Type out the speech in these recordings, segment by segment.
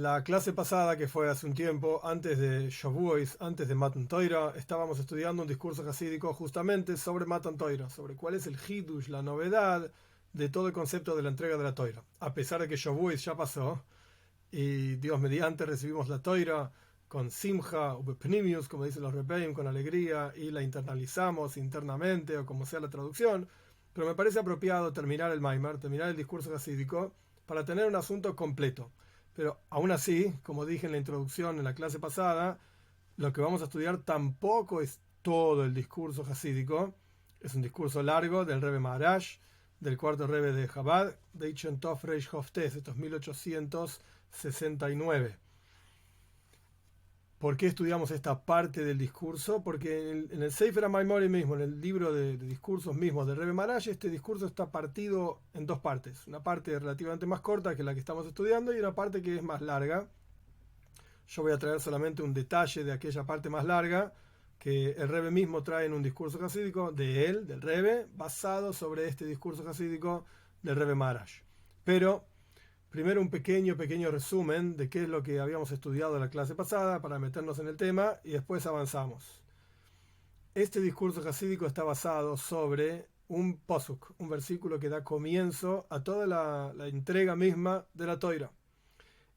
La clase pasada, que fue hace un tiempo, antes de Shavuos, antes de Matan Torah, estábamos estudiando un discurso hasídico justamente sobre Matan Torah, sobre cuál es el Hidush, la novedad de todo el concepto de la entrega de la Torah. A pesar de que Shavuos ya pasó y Dios mediante recibimos la Torah con Simcha o Pnimius, como dicen los Rebbeim, con alegría, y la internalizamos internamente o como sea la traducción, pero me parece apropiado terminar el Maimar, terminar el discurso hasídico, para tener un asunto completo. Pero aún así, como dije en la introducción en la clase pasada, lo que vamos a estudiar tampoco es todo el discurso hasídico. Es un discurso largo del Rebbe Maharaj, del cuarto Rebbe de Chabad, de Ichen Tov Reish Hoftes, estos 1869. ¿Por qué estudiamos esta parte del discurso? Porque en el Sefer HaMaimorim mismo, en el libro de discursos mismos del Rebbe Maharaj, este discurso está partido en dos partes. Una parte relativamente más corta que la que estamos estudiando y una parte que es más larga. Yo voy a traer solamente un detalle de aquella parte más larga que el Rebbe mismo trae en un discurso hasídico de él, del Rebbe, basado sobre este discurso hasídico del Rebbe Maharaj. Pero primero un pequeño resumen de qué es lo que habíamos estudiado en la clase pasada para meternos en el tema y después avanzamos. Este discurso hasídico está basado sobre un posuk, un versículo que da comienzo a toda la entrega misma de la Toira.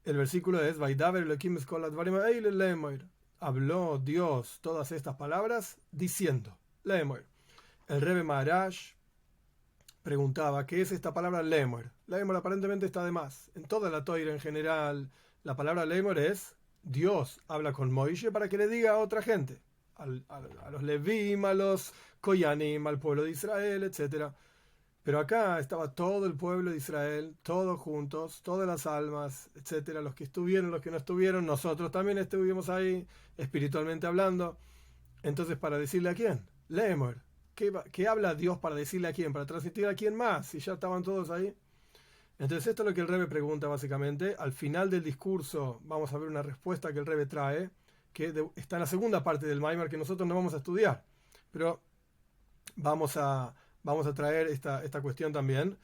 El versículo es Vaidaber Elohim es kol advarim ha'ele le'emoir. Habló Dios todas estas palabras diciendo, le'emoir. El Rebbe Maharaj preguntaba, ¿qué es esta palabra Lemor? Lemor aparentemente está de más. En toda la Toira en general, la palabra Lemor es Dios habla con Moishe para que le diga a otra gente, a los Levim, a los Koyanim, al pueblo de Israel, etc. Pero acá estaba todo el pueblo de Israel, todos juntos, todas las almas, etc. Los que estuvieron, los que no estuvieron, nosotros también estuvimos ahí, espiritualmente hablando. Entonces, ¿para decirle a quién? Lemor. ¿Qué habla Dios para decirle a quién? ¿Para transmitir a quién más? Si ya estaban todos ahí. Entonces esto es lo que el Rebbe pregunta básicamente. Al final del discurso vamos a ver una respuesta que el Rebbe trae, que está en la segunda parte del Maimar que nosotros no vamos a estudiar. Pero vamos a traer esta cuestión también.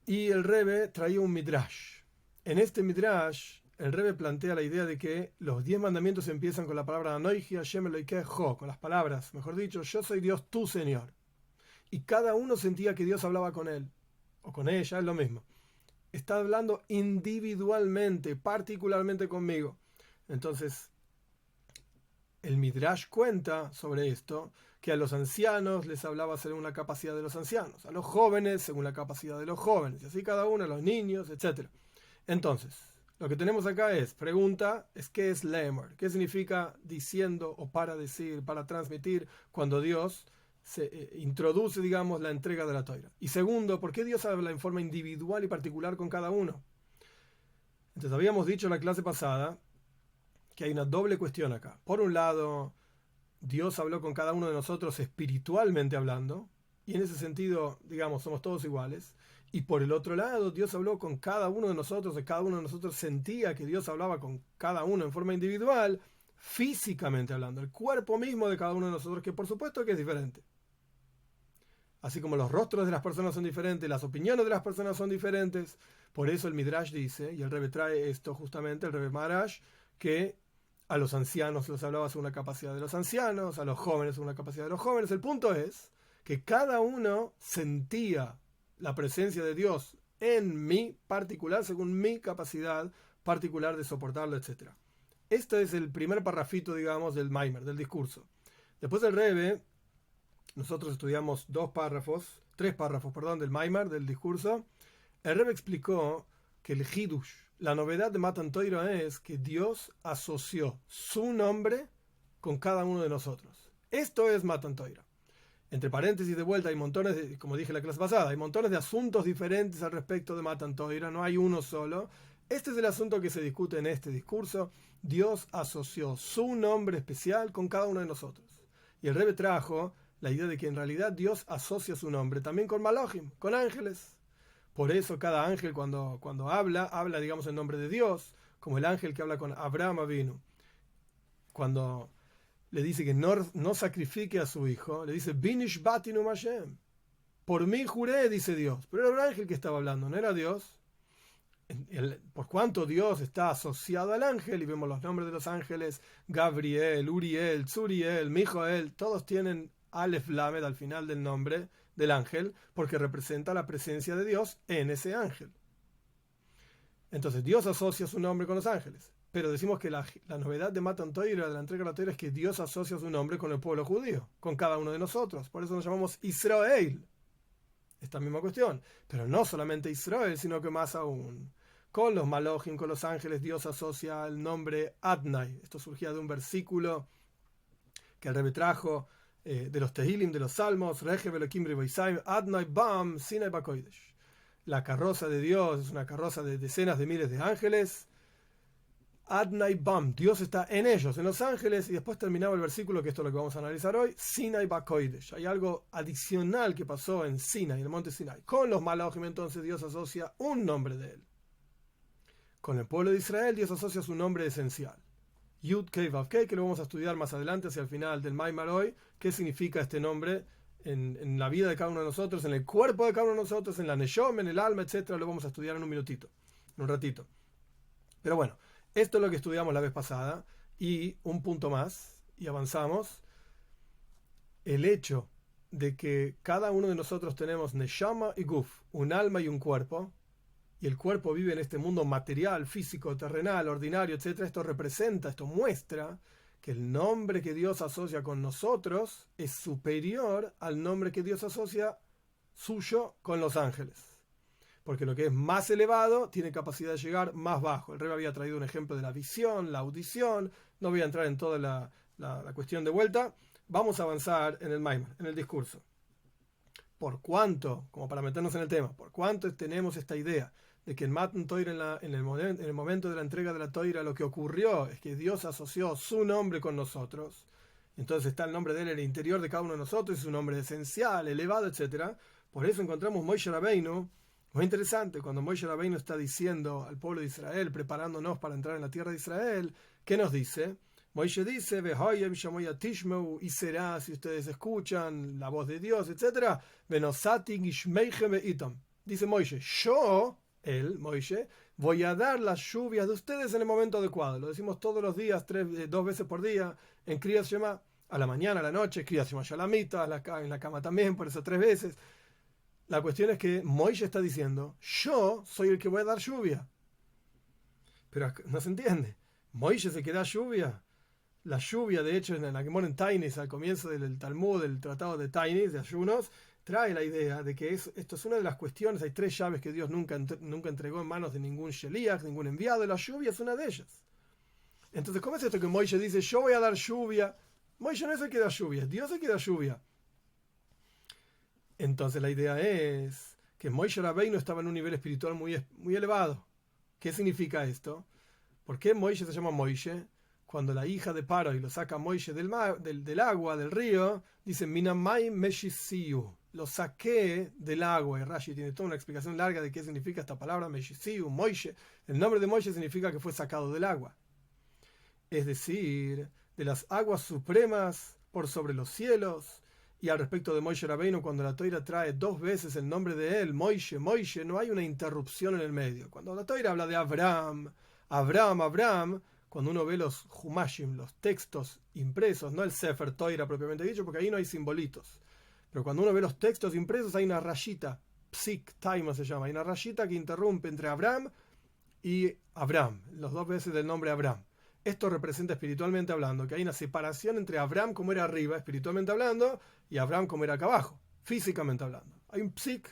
Y el Rebbe traía un Midrash. En este Midrash el Rebbe plantea la idea de que los 10 mandamientos empiezan con la palabra Anoiji Hashem Elokejo, con las palabras, mejor dicho, yo soy Dios tu Señor. Y cada uno sentía que Dios hablaba con él, o con ella, es lo mismo. Está hablando individualmente, particularmente conmigo. Entonces, el Midrash cuenta sobre esto, que a los ancianos les hablaba según la capacidad de los ancianos, a los jóvenes según la capacidad de los jóvenes, y así cada uno, a los niños, etc. Entonces, lo que tenemos acá pregunta, es ¿qué es Lemor? ¿Qué significa diciendo o para decir, para transmitir cuando Dios se introduce, digamos, la entrega de la Torah? Y segundo, ¿por qué Dios habla en forma individual y particular con cada uno? Entonces habíamos dicho en la clase pasada que hay una doble cuestión acá. Por un lado, Dios habló con cada uno de nosotros espiritualmente hablando, y en ese sentido, digamos, somos todos iguales. Y por el otro lado, Dios habló con cada uno de nosotros, y cada uno de nosotros sentía que Dios hablaba con cada uno en forma individual, físicamente hablando, el cuerpo mismo de cada uno de nosotros, que por supuesto que es diferente. Así como los rostros de las personas son diferentes, las opiniones de las personas son diferentes. Por eso el Midrash dice, y el Rebbe trae esto justamente, el Rebbe Maharaj, que a los ancianos les hablaba según la capacidad de los ancianos, a los jóvenes según la capacidad de los jóvenes. El punto es que cada uno sentía la presencia de Dios en mí particular, según mi capacidad particular de soportarlo, etc. Este es el primer parrafito, digamos, del Maimer, del discurso. Después del Rebbe, nosotros estudiamos tres párrafos, del Maimar, del discurso. El Rebbe explicó que el Hidush, la novedad de Matan Torah es que Dios asoció su nombre con cada uno de nosotros. Esto es Matan Torah. Entre paréntesis, de vuelta, hay montones de, como dije en la clase pasada, hay montones de asuntos diferentes al respecto de Matan Torah, no hay uno solo. Este es el asunto que se discute en este discurso. Dios asoció su nombre especial con cada uno de nosotros. Y el Rebbe trajo la idea de que en realidad Dios asocia su nombre también con Malachim, con ángeles. Por eso cada ángel cuando habla, digamos, en nombre de Dios, como el ángel que habla con Abraham Avinu. Cuando le dice que no sacrifique a su hijo, le dice, Binish batinu Hashem. Por mí juré, dice Dios. Pero era un ángel que estaba hablando, no era Dios. por cuanto Dios está asociado al ángel, y vemos los nombres de los ángeles, Gabriel, Uriel, Zuriel, Mijael, todos tienen Aleph Lamed al final del nombre del ángel, porque representa la presencia de Dios en ese ángel. Entonces Dios asocia su nombre con los ángeles, pero decimos que la novedad de Matan Torah, de la entrega de la Torah, es que Dios asocia su nombre con el pueblo judío, con cada uno de nosotros. Por eso nos llamamos Israel. Esta misma cuestión. Pero no solamente Israel, sino que más aún. Con los Malojim, con los ángeles, Dios asocia el nombre Adnai. Esto surgía de un versículo que el Rebbe trajo de los Tehilim, de los Salmos, Rejev Elohim Riboisaim, Adnai Bam, Sinai Bakoidesh. La carroza de Dios es una carroza de decenas de miles de ángeles. Adnai Bam, Dios está en ellos, en los ángeles, y después terminaba el versículo, que esto es lo que vamos a analizar hoy, Sinai Bakoidesh. Hay algo adicional que pasó en Sinai, en el monte Sinai. Con los Malachim, entonces, Dios asocia un nombre de él. Con el pueblo de Israel, Dios asocia su nombre esencial. Yud Kei Vav Kei, que lo vamos a estudiar más adelante, hacia el final del Maimar hoy, qué significa este nombre en la vida de cada uno de nosotros, en el cuerpo de cada uno de nosotros, en la Neshom, en el alma, etc. Lo vamos a estudiar en un minutito, en un ratito. Pero bueno, esto es lo que estudiamos la vez pasada, y un punto más, y avanzamos. El hecho de que cada uno de nosotros tenemos Neshama y Guf, un alma y un cuerpo, y el cuerpo vive en este mundo material, físico, terrenal, ordinario, etc. Esto representa, esto muestra que el nombre que Dios asocia con nosotros es superior al nombre que Dios asocia suyo con los ángeles. Porque lo que es más elevado tiene capacidad de llegar más bajo. El Rebbe había traído un ejemplo de la visión, la audición. No voy a entrar en toda la cuestión de vuelta. Vamos a avanzar en el Maimar, en el discurso. Por cuanto, como para meternos en el tema, por cuanto tenemos esta idea de que en Matan Torah, en el momento de la entrega de la Torah, lo que ocurrió es que Dios asoció su nombre con nosotros. Entonces está el nombre de él en el interior de cada uno de nosotros, es un nombre esencial, elevado, etc. Por eso encontramos Moshe Rabbeinu. Muy interesante, cuando Moshe Rabbeinu está diciendo al pueblo de Israel, preparándonos para entrar en la tierra de Israel, ¿qué nos dice? Moshe dice, y será, si ustedes escuchan la voz de Dios, etc. Dice Moshe, yo, Moshe, voy a dar las lluvias de ustedes en el momento adecuado. Lo decimos todos los días, 2 veces por día, en Kriyat Shema, a la mañana, a la noche, Kriyat Shema Shalamita, en la cama también, por eso 3 veces. La cuestión es que Moshe está diciendo, yo soy el que voy a dar lluvia. Pero no se entiende. Moshe es el que da lluvia. La lluvia, de hecho, en la Gemara en Tainis, al comienzo del Talmud, del tratado de Tainis, de ayunos, trae la idea de que esto es una de las cuestiones. Hay 3 llaves que Dios nunca entregó en manos de ningún Sheliach, ningún enviado. La lluvia es una de ellas. Entonces, ¿cómo es esto que Moshe dice, yo voy a dar lluvia? Moshe no es el que da lluvia, Dios es el que da lluvia. Entonces la idea es que Moshe Rabbeinu estaba en un nivel espiritual muy, muy elevado. ¿Qué significa esto? ¿Por qué Moshe se llama Moshe? Cuando la hija de Paro y lo saca Moshe del agua, del río, dice Minamai Meshisiu. Lo saqué del agua. Y Rashi tiene toda una explicación larga de qué significa esta palabra Meshisiu, Moshe. El nombre de Moshe significa que fue sacado del agua. Es decir, de las aguas supremas por sobre los cielos. Y al respecto de Moshe Rabbeinu, cuando la Torah trae 2 veces el nombre de él, Moshe, Moshe, no hay una interrupción en el medio. Cuando la Torah habla de Abraham, cuando uno ve los Humashim, los textos impresos, no el Sefer Torah propiamente dicho, porque ahí no hay simbolitos. Pero cuando uno ve los textos impresos hay una rayita, Psik, Taima se llama, hay una rayita que interrumpe entre Abraham y Abraham, los 2 veces del nombre Abraham. Esto representa espiritualmente hablando que hay una separación entre Abraham como era arriba, espiritualmente hablando, y Abraham como era acá abajo, físicamente hablando. Hay un psik,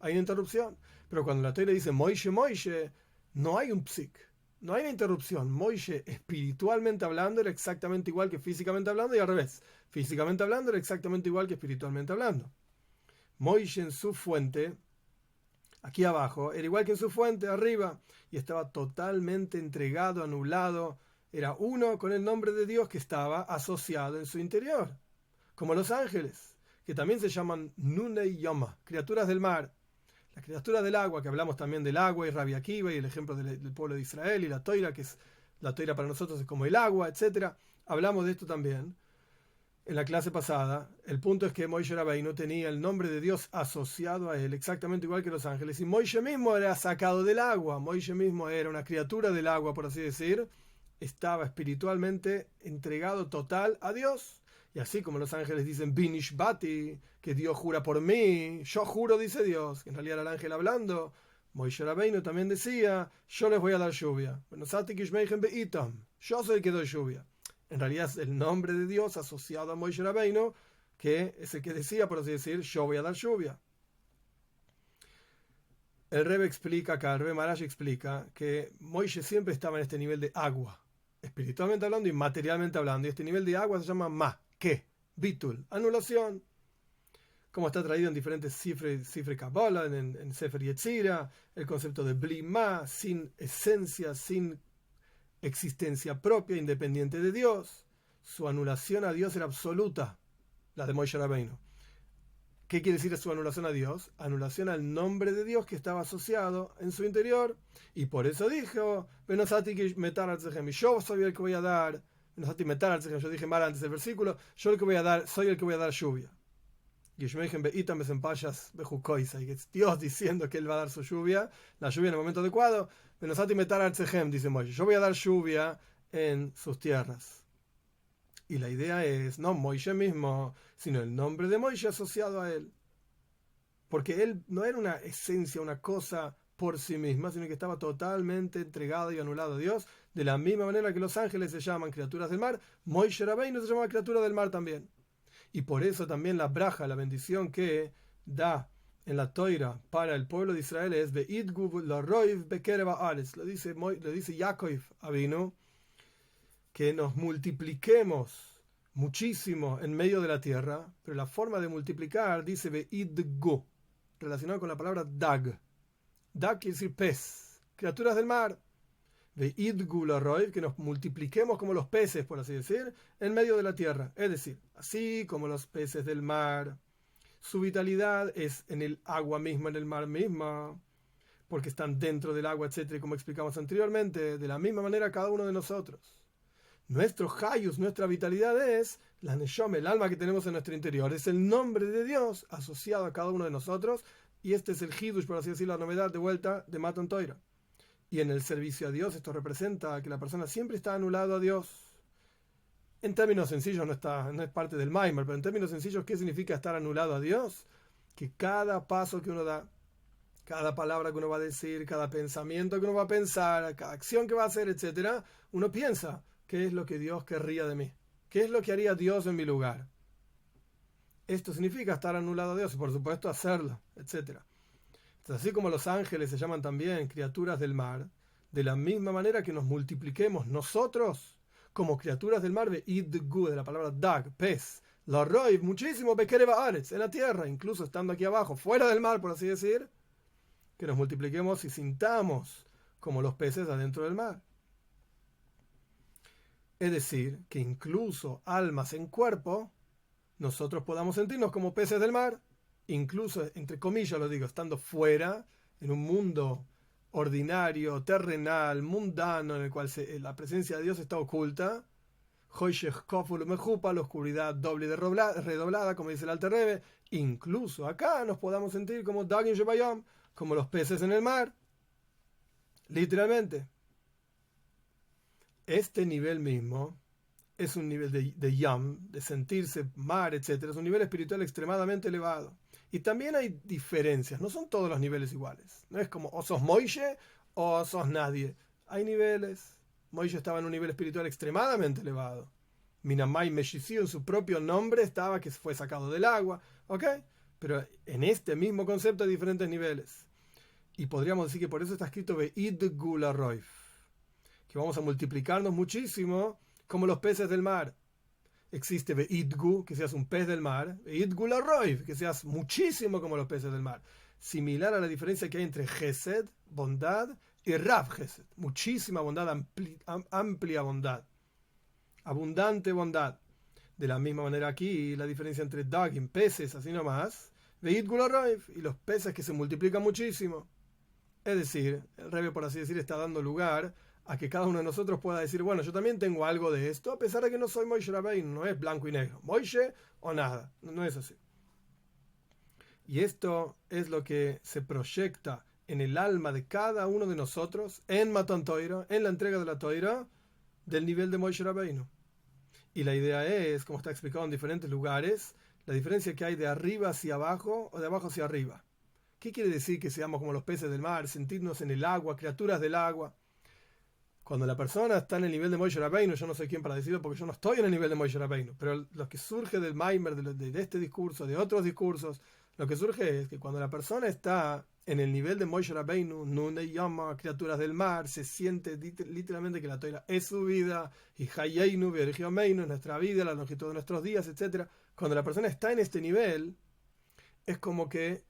hay una interrupción. Pero cuando la Torah dice Moshe, Moshe, no hay un psik, no hay una interrupción. Moshe, espiritualmente hablando, era exactamente igual que físicamente hablando, y al revés. Físicamente hablando era exactamente igual que espiritualmente hablando. Moshe en su fuente, aquí abajo, era igual que en su fuente arriba, y estaba totalmente entregado, anulado. Era uno con el nombre de Dios que estaba asociado en su interior. Como los ángeles, que también se llaman Nunei Yoma, criaturas del mar. Las criaturas del agua, que hablamos también del agua y Rabbi Akiva y el ejemplo del pueblo de Israel y la Toira, que es la Toira para nosotros es como el agua, etc. Hablamos de esto también. en la clase pasada, el punto es que Moishe Rabbeinu tenía el nombre de Dios asociado a él, exactamente igual que los ángeles, y Moishe mismo era sacado del agua, Moishe mismo era una criatura del agua, por así decir, estaba espiritualmente entregado total a Dios. Y así como los ángeles dicen Binish Bati, que Dios jura por mí, yo juro, dice Dios, que en realidad era el ángel hablando, Moishe Rabbeinu también decía, yo les voy a dar lluvia. Yo soy el que doy lluvia. En realidad es el nombre de Dios asociado a Moishe Rabbeinu, que es el que decía, por así decir, yo voy a dar lluvia. El Rebbe explica acá, el Rebbe Maharash explica que Moishe siempre estaba en este nivel de agua, espiritualmente hablando y materialmente hablando. Y este nivel de agua se llama ma, ¿qué? Bitul, anulación. Como está traído en diferentes cifre Kabbalah, en Sefer Yetzira, el concepto de Bli ma, sin esencia, sin existencia propia, independiente de Dios. Su anulación a Dios era absoluta, la de Moishe Rabbeinu. ¿Qué quiere decir su anulación a Dios? Anulación al nombre de Dios que estaba asociado en su interior. Y por eso dijo, yo soy el que voy a dar, yo dije mal antes del versículo, yo el que voy a dar, soy el que voy a dar lluvia. Y Dios diciendo que Él va a dar su lluvia, la lluvia en el momento adecuado, dice Moisés, yo voy a dar lluvia en sus tierras. Y la idea es, no Moisés mismo, sino el nombre de Moisés asociado a él. Porque él no era una esencia, una cosa por sí misma, sino que estaba totalmente entregado y anulado a Dios. De la misma manera que los ángeles se llaman criaturas del mar, Moisés Rabbeinu se llama criatura del mar también. Y por eso también la braja, la bendición que da en la Toira para el pueblo de Israel es lo dice Yaakov Avinu, que nos multipliquemos muchísimo en medio de la tierra, pero la forma de multiplicar dice veidgu, relacionado con la palabra dag. Dag quiere decir pez, criaturas del mar. Veidgu l'roiv, que nos multipliquemos como los peces, por así decir, en medio de la tierra. Es decir, así como los peces del mar, su vitalidad es en el agua misma, en el mar misma, porque están dentro del agua, etc., como explicamos anteriormente. De la misma manera cada uno de nosotros. Nuestro hayus, nuestra vitalidad es la neshama, el alma que tenemos en nuestro interior. Es el nombre de Dios asociado a cada uno de nosotros. Y este es el hidush, por así decirlo, la novedad de vuelta de Matan Torah. Y en el servicio a Dios esto representa que la persona siempre está anulado a Dios. En términos sencillos, no es parte del Maimer, pero en términos sencillos, ¿qué significa estar anulado a Dios? Que cada paso que uno da, cada palabra que uno va a decir, cada pensamiento que uno va a pensar, cada acción que va a hacer, etc., uno piensa, ¿qué es lo que Dios querría de mí? ¿Qué es lo que haría Dios en mi lugar? Esto significa estar anulado a Dios y por supuesto hacerlo, etc. Entonces, así como los ángeles se llaman también criaturas del mar, de la misma manera que nos multipliquemos nosotros como criaturas del mar, de la palabra dag, pez, la roy, muchísimo, bekereba aretz, en la tierra, incluso estando aquí abajo, fuera del mar, por así decir, que nos multipliquemos y sintamos como los peces adentro del mar. Es decir, que incluso almas en cuerpo, nosotros podamos sentirnos como peces del mar, incluso, entre comillas lo digo, estando fuera, en un mundo ordinario, terrenal, mundano, en el cual la presencia de Dios está oculta, la oscuridad doble y redoblada, como dice el Alter Rebbe, incluso acá nos podamos sentir como Dagin Shebayam, como los peces en el mar, literalmente. Este nivel mismo es un nivel de yam, de sentirse mar, etc. Es un nivel espiritual extremadamente elevado. Y también hay diferencias, no son todos los niveles iguales. No es como o sos Moishe o sos nadie. Hay niveles. Moishe estaba en un nivel espiritual extremadamente elevado. Minamai Meshiziu, en su propio nombre, estaba que fue sacado del agua. ¿Ok? Pero en este mismo concepto hay diferentes niveles. Y podríamos decir que por eso está escrito Ve'id Gula Roif, que vamos a multiplicarnos muchísimo como los peces del mar. Existe Ve'idgu, que seas un pez del mar, Ve'idgu la roiv, que seas muchísimo como los peces del mar. Similar a la diferencia que hay entre Gesed, bondad, y Rav Gesed, muchísima bondad, amplia bondad, abundante bondad. De la misma manera aquí, la diferencia entre Dagim, peces, así nomás, Ve'idgu la roiv, y los peces que se multiplican muchísimo. Es decir, el Rebbe, por así decir, está dando lugar a que cada uno de nosotros pueda decir, bueno, yo también tengo algo de esto, a pesar de que no soy Moshe Rabbeinu, no es blanco y negro, Moshe o nada, no es así. Y esto es lo que se proyecta en el alma de cada uno de nosotros, en Matan Torah, en la entrega de la Torah, del nivel de Moshe Rabbeinu. Y la idea es, como está explicado en diferentes lugares, la diferencia que hay de arriba hacia abajo o de abajo hacia arriba. ¿Qué quiere decir que seamos como los peces del mar, sentirnos en el agua, criaturas del agua? Cuando la persona está en el nivel de Moshe Rabbeinu, yo no soy quien para decirlo porque yo no estoy en el nivel de Moshe Rabbeinu, pero lo que surge del Maimer, de este discurso, de otros discursos, lo que surge es que cuando la persona está en el nivel de Moshe Rabbeinu, Nune llama criaturas del mar, se siente literalmente que la Torah es su vida, y Hayeinu, Bergiomeinu, nuestra vida, la longitud de nuestros días, etc. Cuando la persona está en este nivel, es como que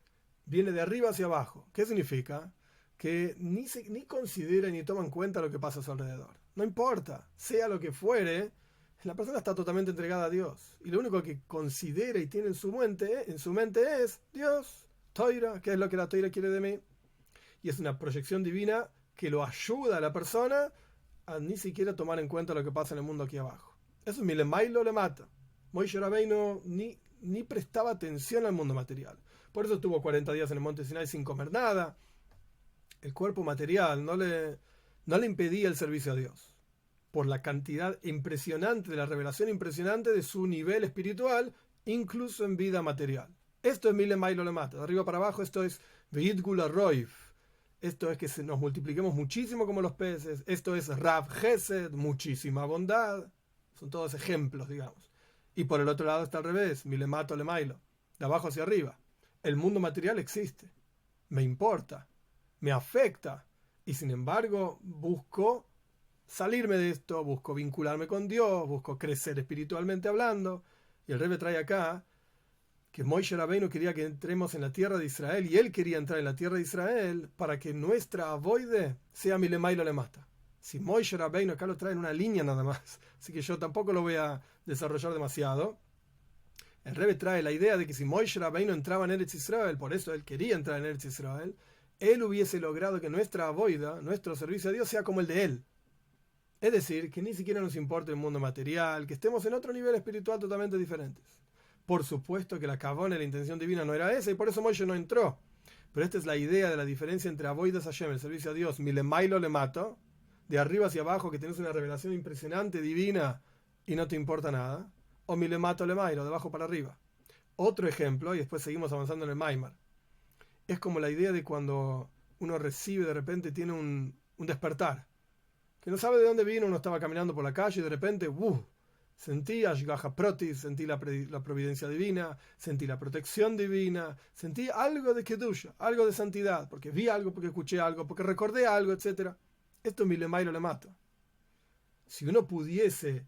viene de arriba hacia abajo. ¿Qué significa? Que ni considera ni toma en cuenta lo que pasa a su alrededor. No importa, sea lo que fuere, la persona está totalmente entregada a Dios. Y lo único que considera y tiene en su mente es Dios, Toira, que es lo que la Toira quiere de mí. Y es una proyección divina que lo ayuda a la persona a ni siquiera tomar en cuenta lo que pasa en el mundo aquí abajo. Eso es Milemailo le mata. Moshe Rabbeinu ni prestaba atención al mundo material. Por eso estuvo 40 días en el monte Sinai sin comer nada. El cuerpo material no le impedía el servicio a Dios, por la cantidad impresionante de la revelación impresionante de su nivel espiritual, incluso en vida material. Esto es Mile Mailo le mata. De arriba para abajo, esto es Veitgula Roif. Esto es que nos multipliquemos muchísimo como los peces. Esto es Rav Gesed, muchísima bondad. Son todos ejemplos, digamos. Y por el otro lado está al revés, Mile Mato le Mailo. De abajo hacia arriba. El mundo material existe. Me importa. Me afecta, y sin embargo busco salirme de esto, busco vincularme con Dios, busco crecer espiritualmente hablando. Y el Rebbe trae acá que Moshe Rabbeinu quería que entremos en la tierra de Israel, y él quería entrar en la tierra de Israel para que nuestra avoide sea Milemailo le mata. Si Moshe Rabbeinu, acá lo trae en una línea nada más, así que yo tampoco lo voy a desarrollar demasiado. El Rebbe trae la idea de que si Moshe Rabbeinu entraba en Eretz Israel, por eso él quería entrar en Eretz Israel, él hubiese logrado que nuestra avoida, nuestro servicio a Dios, sea como el de él. Es decir, que ni siquiera nos importe el mundo material, que estemos en otro nivel espiritual totalmente diferentes. Por supuesto que la kavona, la intención divina, no era esa, y por eso Moshe no entró. Pero esta es la idea de la diferencia entre avoidas Hashem, el servicio a Dios, milemailo le mato, de arriba hacia abajo, que tienes una revelación impresionante, divina, y no te importa nada, o milemato le mailo, de abajo para arriba. Otro ejemplo, y después seguimos avanzando en el Maimar. Es como la idea de cuando uno recibe, de repente tiene un despertar, que no sabe de dónde vino, uno estaba caminando por la calle y de repente, sentí Ashgaha Protis, sentí la providencia divina, sentí la protección divina, sentí algo de Kedusha, algo de santidad, porque vi algo, porque escuché algo, porque recordé algo, etc. Esto es Milemailo le mata. Si uno pudiese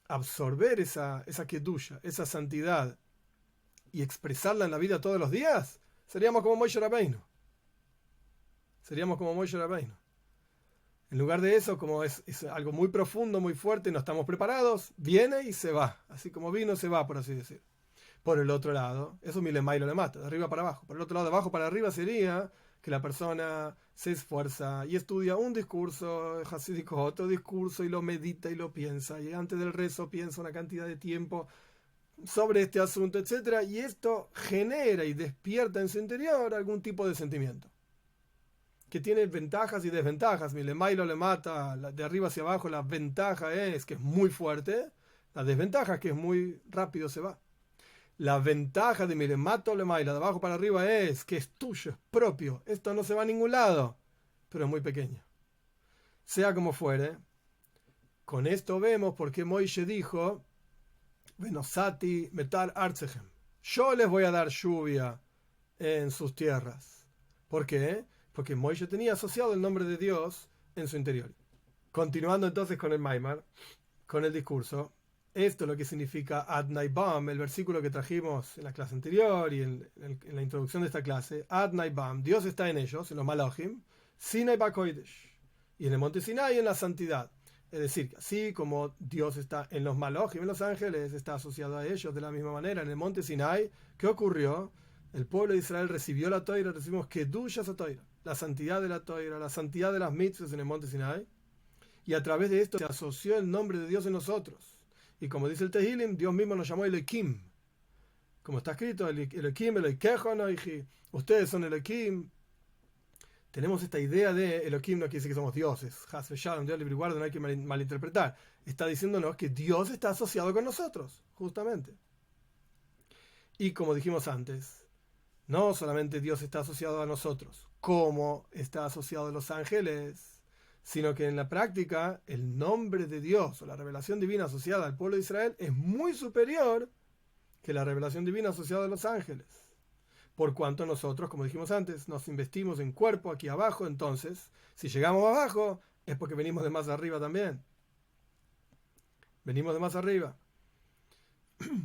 absorber esa Kedusha, esa santidad, y expresarla en la vida todos los días, seríamos como Moshe Rabbeinu. En lugar de eso, como es algo muy profundo, muy fuerte, no estamos preparados, viene y se va. Así como vino, se va, por así decir. Por el otro lado, eso Milemailo le mata, de arriba para abajo. Por el otro lado, de abajo para arriba sería que la persona se esfuerza y estudia un discurso hasídico, otro discurso, y lo medita y lo piensa. Y antes del rezo piensa una cantidad de tiempo sobre este asunto, etc. Y esto genera y despierta en su interior algún tipo de sentimiento, que tiene ventajas y desventajas. Milemailo le mata, de arriba hacia abajo, la ventaja es que es muy fuerte, la desventaja es que es muy rápido, se va. La ventaja de Milemato le maila, de abajo para arriba, es que es tuyo, es propio, esto no se va a ningún lado, pero es muy pequeño. Sea como fuere, con esto vemos por qué Moishe dijo: Venosati metal artzechem, yo les voy a dar lluvia en sus tierras. ¿Por qué? Porque Moishe tenía asociado el nombre de Dios en su interior. Continuando entonces con el Maimar, con el discurso, esto es lo que significa Adnai Bam, el versículo que trajimos en la clase anterior y en la introducción de esta clase. Adnai Bam, Dios está en ellos, en los Malachim, Sinai Bakoidesh, y en el monte Sinai en la santidad. Es decir, así como Dios está en los Malachim, en los ángeles, está asociado a ellos de la misma manera. En el monte Sinai, ¿qué ocurrió? El pueblo de Israel recibió la Toira, recibimos Kedushas a Toira, la santidad de la Toira, la santidad de las mitzvahs en el monte Sinai. y a través de esto se asoció el nombre de Dios en nosotros. Y como dice el Tehilim, Dios mismo nos llamó Elohim. Como está escrito, Elohim, Elohekejo Anoji, ustedes son Elohim. Tenemos esta idea de Elohim, no quiere decir que somos dioses. Has Shalom, Dios libre y guarda, no hay que malinterpretar. Está diciéndonos que Dios está asociado con nosotros, justamente. Y como dijimos antes, no solamente Dios está asociado a nosotros, como está asociado a los ángeles, sino que en la práctica el nombre de Dios o la revelación divina asociada al pueblo de Israel es muy superior que la revelación divina asociada a los ángeles. Por cuanto nosotros, como dijimos antes, nos investimos en cuerpo aquí abajo, entonces, si llegamos abajo, es porque venimos de más arriba también. Venimos de más arriba.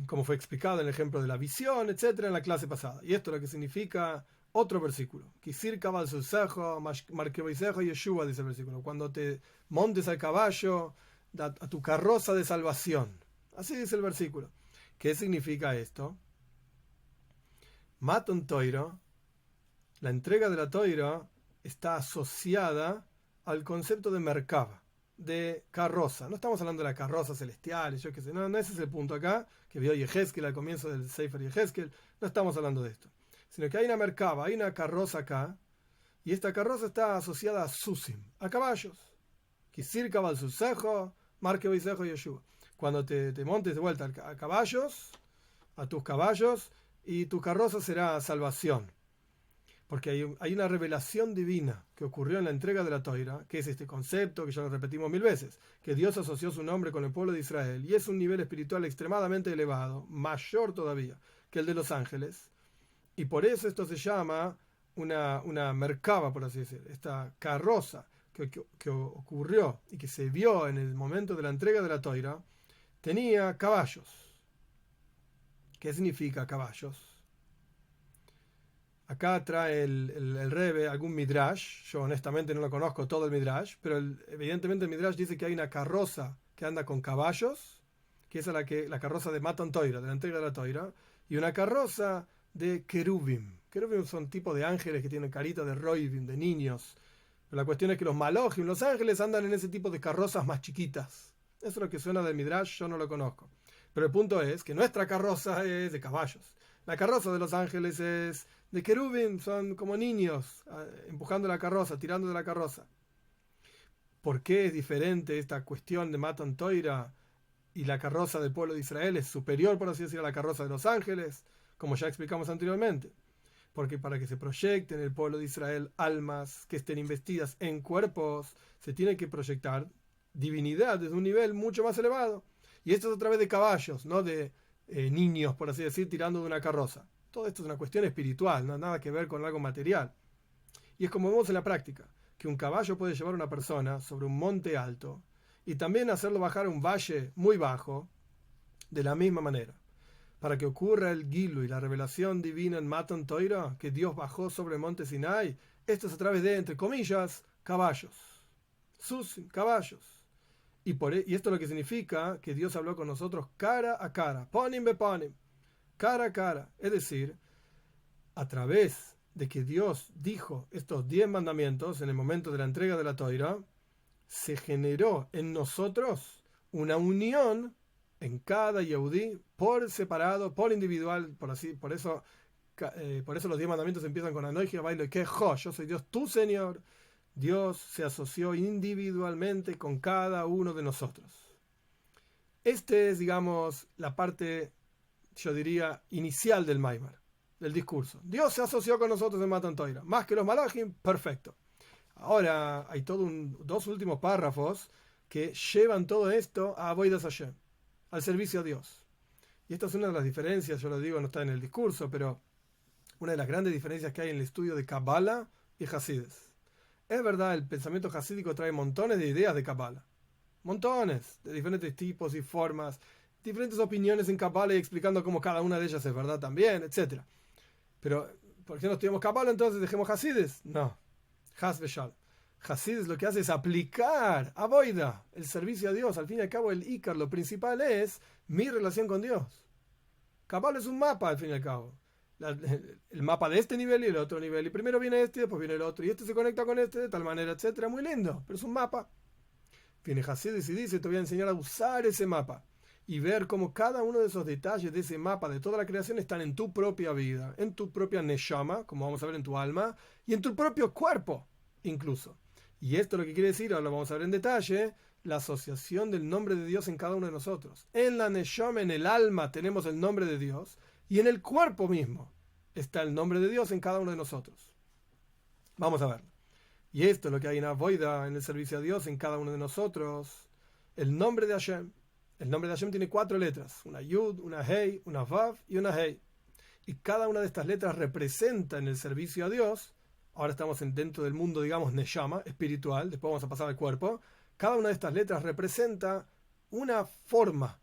Como fue explicado en el ejemplo de la visión, etcétera, en la clase pasada. Y esto es lo que significa otro versículo. Kisir cabal susejo, marqueboisejo Yeshua, dice el versículo. Cuando te montes al caballo, a tu carroza de salvación. Así dice el versículo. ¿Qué significa esto? Matan Toiro, la entrega de la Toiro está asociada al concepto de Merkava, de carroza. No estamos hablando de la carroza celestial, yo qué sé, no ese es el punto acá, que vio Yehezkel al comienzo del Sefer Yehezkel, no estamos hablando de esto, sino que hay una Merkava, hay una carroza acá, y esta carroza está asociada a Susim, a caballos. Kisir cabal susejo, marque boisejo Yeshua. Cuando te montes de vuelta a caballos, a tus caballos, y tu carroza será salvación. Porque hay una revelación divina que ocurrió en la entrega de la Toira, que es este concepto que ya lo repetimos 1000 veces, que Dios asoció su nombre con el pueblo de Israel, y es un nivel espiritual extremadamente elevado, mayor todavía que el de los ángeles, y por eso esto se llama una merkava, por así decir, esta carroza que ocurrió y que se vio en el momento de la entrega de la Toira, tenía caballos. ¿Qué significa caballos? Acá trae el Rebbe algún midrash. Yo honestamente no lo conozco todo el midrash, pero evidentemente el midrash dice que hay una carroza que anda con caballos, que es la carroza de Matan Toira, de la entrega de la Toira, y una carroza de querubim. Querubim son tipos de ángeles que tienen carita de roivim, de niños. Pero la cuestión es que los malojim, los ángeles, andan en ese tipo de carrozas más chiquitas. Eso es lo que suena del midrash, yo no lo conozco. Pero el punto es que nuestra carroza es de caballos. La carroza de los ángeles es de querubim, son como niños empujando la carroza, tirando de la carroza. ¿Por qué es diferente esta cuestión de Matan Toira y la carroza del pueblo de Israel es superior, por así decirlo, a la carroza de los ángeles? Como ya explicamos anteriormente. Porque para que se proyecten en el pueblo de Israel almas que estén investidas en cuerpos, se tiene que proyectar divinidad desde un nivel mucho más elevado. Y esto es a través de caballos, no de niños, por así decir, tirando de una carroza. Todo esto es una cuestión espiritual, no nada que ver con algo material. Y es como vemos en la práctica, que un caballo puede llevar a una persona sobre un monte alto y también hacerlo bajar a un valle muy bajo, de la misma manera. Para que ocurra el Gilu y la revelación divina en Matan Toira, que Dios bajó sobre el monte Sinai, esto es a través de, entre comillas, caballos. Sus caballos. Y esto es lo que significa que Dios habló con nosotros cara a cara, ponim beponim, cara a cara. Es decir, a través de que Dios dijo estos 10 mandamientos en el momento de la entrega de la Toira, se generó en nosotros una unión en cada Yehudí, por separado, por individual, por eso los 10 mandamientos empiezan con Anoji, bailo y que yo soy Dios, tu Señor. Dios se asoció individualmente con cada uno de nosotros. Este es, digamos, la parte, yo diría, inicial del Maimar, del discurso. Dios se asoció con nosotros en Matan Toira. Más que los malachim, perfecto. Ahora hay dos últimos párrafos que llevan todo esto a Avodas Hashem, al servicio a Dios. Y esta es una de las diferencias, yo lo digo, no está en el discurso, pero una de las grandes diferencias que hay en el estudio de Kabbalah y Hasides. Es verdad, el pensamiento hasídico trae montones de ideas de Kabbalah. Montones, de diferentes tipos y formas, diferentes opiniones en Kabbalah y explicando cómo cada una de ellas es verdad también, etc. Pero, ¿por qué no estudiamos Kabbalah entonces dejemos Hasides? No. Has veshal. Hasides lo que hace es aplicar avoida, el servicio a Dios. Al fin y al cabo, el Icar, lo principal es mi relación con Dios. Kabbalah es un mapa, al fin y al cabo. El mapa de este nivel y el otro nivel. Y primero viene este, después viene el otro. Y este se conecta con este de tal manera, etcétera. Muy lindo, pero es un mapa. Viene Hasidis y dice, te voy a enseñar a usar ese mapa y ver cómo cada uno de esos detalles de ese mapa de toda la creación están en tu propia vida, en tu propia neshama, como vamos a ver en tu alma, y en tu propio cuerpo incluso. Y esto lo que quiere decir, ahora lo vamos a ver en detalle, la asociación del nombre de Dios en cada uno de nosotros. En la neshama, en el alma, tenemos el nombre de Dios, y en el cuerpo mismo está el nombre de Dios en cada uno de nosotros. Vamos a verlo. Y esto es lo que hay en Avoida, en el servicio a Dios, en cada uno de nosotros. El nombre de Hashem. El nombre de Hashem tiene 4 letras. Una Yud, una Hei, una Vav y una Hei. Y cada una de estas letras representa en el servicio a Dios. Ahora estamos dentro del mundo, digamos, Neshama, espiritual. Después vamos a pasar al cuerpo. Cada una de estas letras representa una forma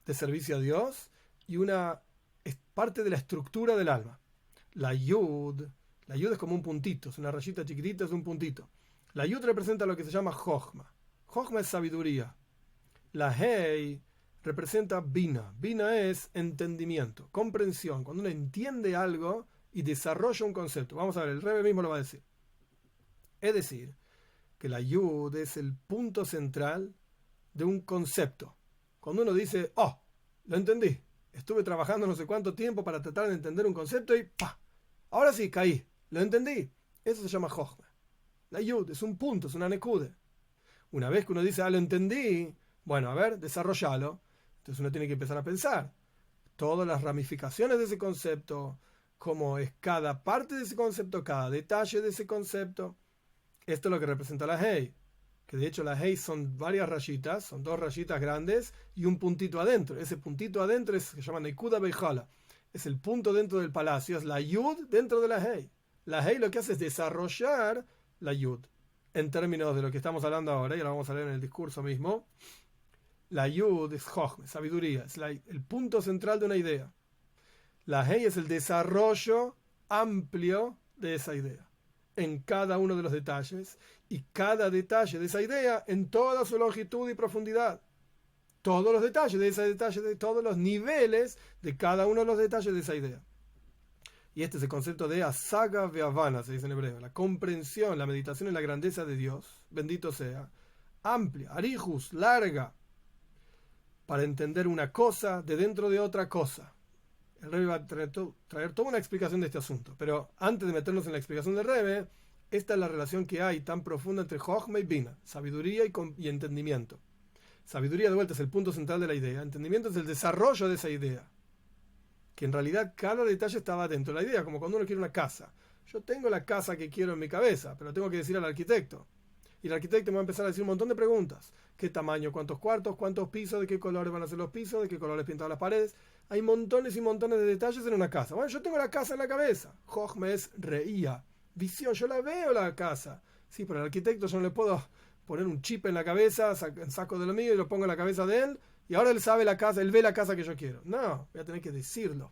de servicio a Dios y es parte de la estructura del alma. La Yud es como un puntito, es una rayita chiquitita, es un puntito. La Yud representa lo que se llama Jochma. Jochma es sabiduría. La Hei representa Bina. Bina es entendimiento, comprensión. Cuando uno entiende algo y desarrolla un concepto. Vamos a ver, el Rebbe mismo lo va a decir. Es decir, que la Yud es el punto central de un concepto. Cuando uno dice, oh, lo entendí. Estuve trabajando no sé cuánto tiempo para tratar de entender un concepto y ¡pah! Ahora sí, caí. Lo entendí. Eso se llama Jochma. La Yud es un punto, es una nekude. Una vez que uno dice, lo entendí, bueno, a ver, desarrollalo. Entonces uno tiene que empezar a pensar todas las ramificaciones de ese concepto, cómo es cada parte de ese concepto, cada detalle de ese concepto. Esto es lo que representa la Hei. Que de hecho la Hei son varias rayitas, son 2 rayitas grandes y un puntito adentro. Ese puntito adentro se llama Nekuda Beijala. Es el punto dentro del palacio, es la Yud dentro de la Hei. La Hei lo que hace es desarrollar la Yud. En términos de lo que estamos hablando ahora, y lo vamos a leer en el discurso mismo, la Yud es Jochme, sabiduría, es el punto central de una idea. La Hei es el desarrollo amplio de esa idea, en cada uno de los detalles, y cada detalle de esa idea en toda su longitud y profundidad. Todos los detalles de ese detalle, de todos los niveles de cada uno de los detalles de esa idea. Y este es el concepto de Asaga Ve'avana, se dice en hebreo, la comprensión, la meditación en la grandeza de Dios, bendito sea, amplia, arijus, larga, para entender una cosa de dentro de otra cosa. El Rebbe va a traer toda una explicación de este asunto, pero antes de meternos en la explicación del Rebbe, esta es la relación que hay tan profunda entre Jochma y Bina, sabiduría y entendimiento. Sabiduría, de vuelta, es el punto central de la idea. Entendimiento es el desarrollo de esa idea. Que en realidad cada detalle estaba dentro de la idea, como cuando uno quiere una casa. Yo tengo la casa que quiero en mi cabeza, pero tengo que decir al arquitecto. Y el arquitecto me va a empezar a decir un montón de preguntas. ¿Qué tamaño? ¿Cuántos cuartos? ¿Cuántos pisos? ¿De qué colores van a ser los pisos? ¿De qué colores pintar las paredes? Hay montones y montones de detalles en una casa. Bueno, yo tengo la casa en la cabeza. Jochma es reía. Visión, yo la veo la casa. Sí, pero al arquitecto yo no le puedo poner un chip en la cabeza, saco de lo mío y lo pongo en la cabeza de él, y ahora él sabe la casa, él ve la casa que yo quiero. No, voy a tener que decirlo.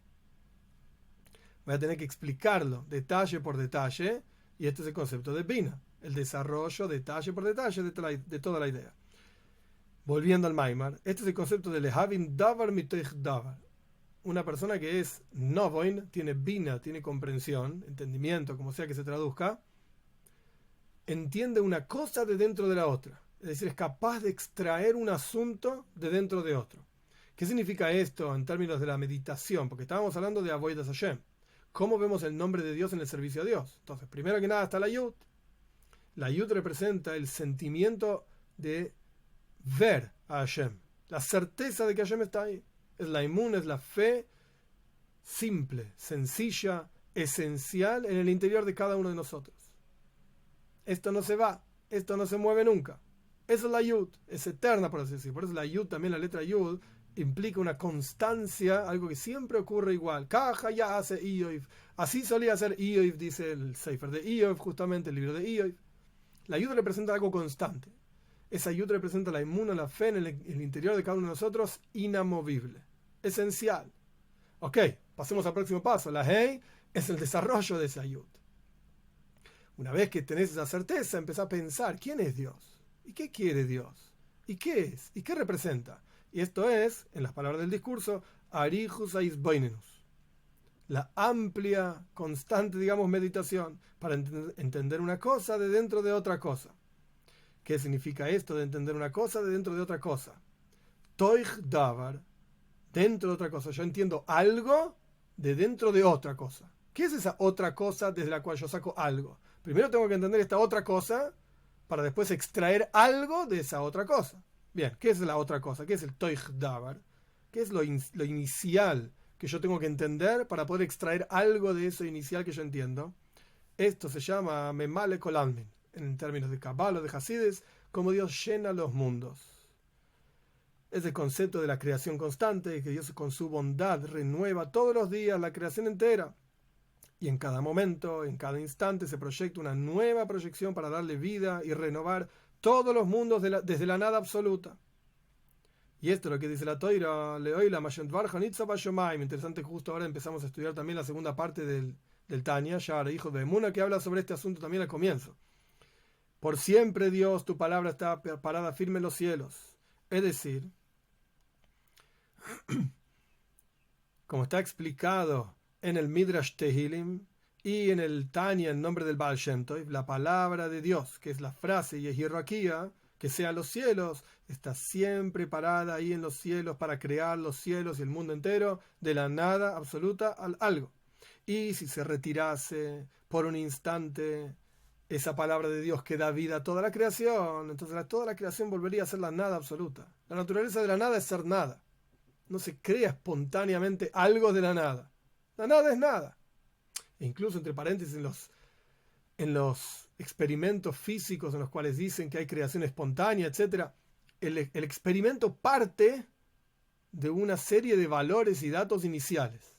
Voy a tener que explicarlo detalle por detalle, y este es el concepto de Bina, el desarrollo detalle por detalle de toda la idea. Volviendo al Maimar, este es el concepto de Lehavin Davar Mitoich Davar. Una persona que es Novoin, tiene Bina, tiene comprensión, entendimiento, como sea que se traduzca, entiende una cosa de dentro de la otra. Es decir, es capaz de extraer un asunto de dentro de otro. ¿Qué significa esto en términos de la meditación? Porque estábamos hablando de Avodas Hashem. ¿Cómo vemos el nombre de Dios en el servicio a Dios? Entonces, primero que nada está la Yud. La Yud representa el sentimiento de ver a Hashem. La certeza de que Hashem está ahí. Es la inmun, es la fe simple, sencilla, esencial en el interior de cada uno de nosotros. Esto no se va, esto no se mueve nunca. Eso es la Yud, es eterna, por así decirlo. Por eso la Yud, también la letra Yud, implica una constancia, algo que siempre ocurre igual. Caja ya hace Ioiv. Así solía hacer Ioiv, dice el Sefer de Ioiv, justamente el libro de Ioiv. La Yud representa algo constante. Esa Yud representa la inmuna, la fe en el interior de cada uno de nosotros, inamovible, esencial. Ok, pasemos al próximo paso. La Hei es el desarrollo de esa Yud. Una vez que tenés esa certeza, empezás a pensar, ¿quién es Dios? ¿Y qué quiere Dios? ¿Y qué es? ¿Y qué representa? Y esto es, en las palabras del discurso, Arihus Aisboinenus. La amplia, constante, digamos, meditación para entender una cosa de dentro de otra cosa. ¿Qué significa esto de entender una cosa de dentro de otra cosa? Toich davar, dentro de otra cosa. Yo entiendo algo de dentro de otra cosa. ¿Qué es esa otra cosa desde la cual yo saco algo? Primero tengo que entender esta otra cosa para después extraer algo de esa otra cosa. Bien, ¿qué es la otra cosa? ¿Qué es el Toich Davar? ¿Qué es lo inicial que yo tengo que entender para poder extraer algo de eso inicial que yo entiendo? Esto se llama Memale Kolalmin, en términos de Kabbalah o de Hasides, como Dios llena los mundos. Es el concepto de la creación constante, que Dios con su bondad renueva todos los días la creación entera. Y en cada momento, en cada instante, se proyecta una nueva proyección para darle vida y renovar todos los mundos desde la nada absoluta. Y esto es lo que dice la Toira, Leoy la interesante, justo ahora empezamos a estudiar también la segunda parte del Tanya, ya hijo de Emuna, que habla sobre este asunto también al comienzo. Por siempre, Dios, tu palabra está parada firme en los cielos. Es decir, como está explicado en el Midrash Tehilim y en el Tanya en nombre del Baal Shem Tov, la palabra de Dios, que es la frase y es hierarquía, que sea los cielos, está siempre parada ahí en los cielos para crear los cielos y el mundo entero de la nada absoluta al algo. Y si se retirase por un instante esa palabra de Dios que da vida a toda la creación, entonces toda la creación volvería a ser la nada absoluta. La naturaleza de la nada es ser nada. No se crea espontáneamente algo de la nada. La nada es nada. E incluso, entre paréntesis, en los experimentos físicos en los cuales dicen que hay creación espontánea, etc., el experimento parte de una serie de valores y datos iniciales.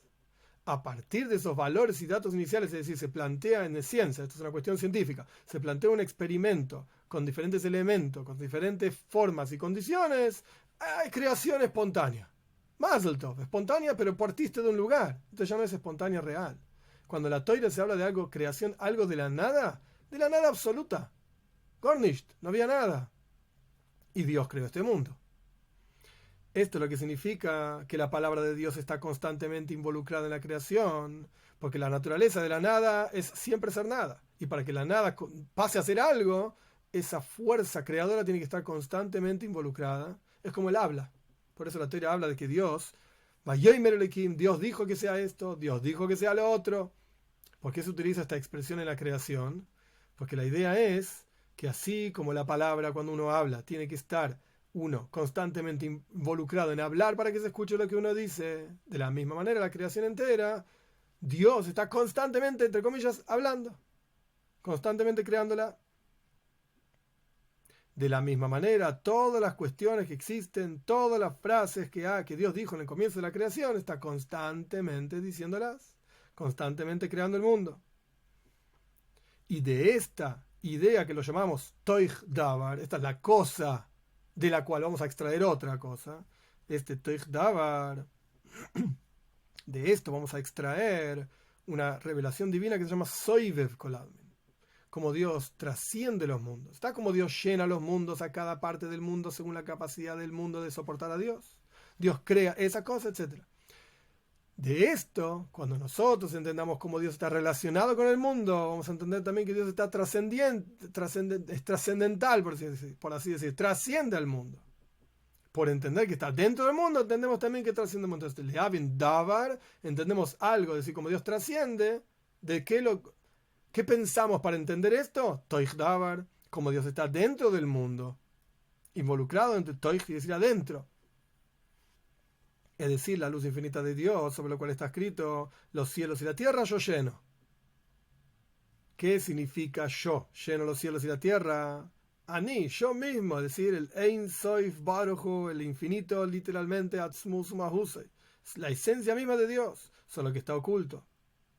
A partir de esos valores y datos iniciales, es decir, se plantea en ciencia, esto es una cuestión científica, se plantea un experimento con diferentes elementos, con diferentes formas y condiciones, hay creación espontánea. Mazel tov, espontánea, pero partiste de un lugar. Esto ya no es espontánea real. Cuando la Toira se habla de algo, creación, algo de la nada absoluta. Gornisht, no había nada. Y Dios creó este mundo. Esto es lo que significa que la palabra de Dios está constantemente involucrada en la creación, porque la naturaleza de la nada es siempre ser nada. Y para que la nada pase a ser algo, esa fuerza creadora tiene que estar constantemente involucrada. Es como el habla. Por eso la teoría habla de que Dios dijo que sea esto, Dios dijo que sea lo otro. ¿Por qué se utiliza esta expresión en la creación? Porque la idea es que así como la palabra cuando uno habla tiene que estar uno constantemente involucrado en hablar para que se escuche lo que uno dice, de la misma manera la creación entera, Dios está constantemente, entre comillas, hablando, constantemente creándola. De la misma manera, todas las cuestiones que existen, todas las frases que Dios dijo en el comienzo de la creación, está constantemente diciéndolas, constantemente creando el mundo. Y de esta idea que lo llamamos Toich Davar, esta es la cosa de la cual vamos a extraer otra cosa, este Toich Davar, de esto vamos a extraer una revelación divina que se llama Soivev Kolalmin. Como Dios trasciende los mundos. Está como Dios llena los mundos a cada parte del mundo según la capacidad del mundo de soportar a Dios. Dios crea esa cosa, etc. De esto, cuando nosotros entendamos cómo Dios está relacionado con el mundo, vamos a entender también que Dios está es trascendental, por así decir, trasciende al mundo. Por entender que está dentro del mundo, entendemos también que trasciende el mundo. Entonces, Lehavin Davar, entendemos algo, es decir, como Dios trasciende, de ¿qué pensamos para entender esto? Toich Davar, como Dios está dentro del mundo, involucrado entre Toich y decir adentro. Es decir, la luz infinita de Dios, sobre lo cual está escrito, los cielos y la tierra yo lleno. ¿Qué significa yo lleno los cielos y la tierra? Ani, yo mismo, es decir, el Ein Sof Baruch, el infinito, literalmente, Atzmus Mahusei, la esencia misma de Dios, solo que está oculto.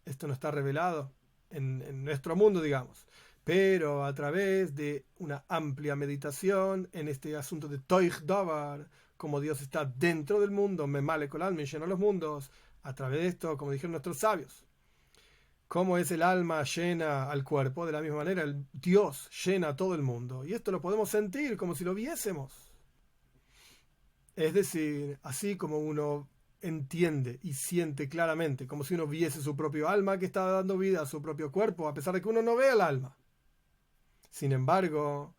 Esto no está revelado en nuestro mundo, digamos, pero a través de una amplia meditación en este asunto de Toich Davar, como Dios está dentro del mundo, Memale Kolalmin, llena los mundos, a través de esto, como dijeron nuestros sabios, como es el alma llena al cuerpo, de la misma manera el Dios llena a todo el mundo, y esto lo podemos sentir como si lo viésemos. Es decir, así como uno entiende y siente claramente, como si uno viese su propio alma que está dando vida a su propio cuerpo, a pesar de que uno no vea el alma. Sin embargo,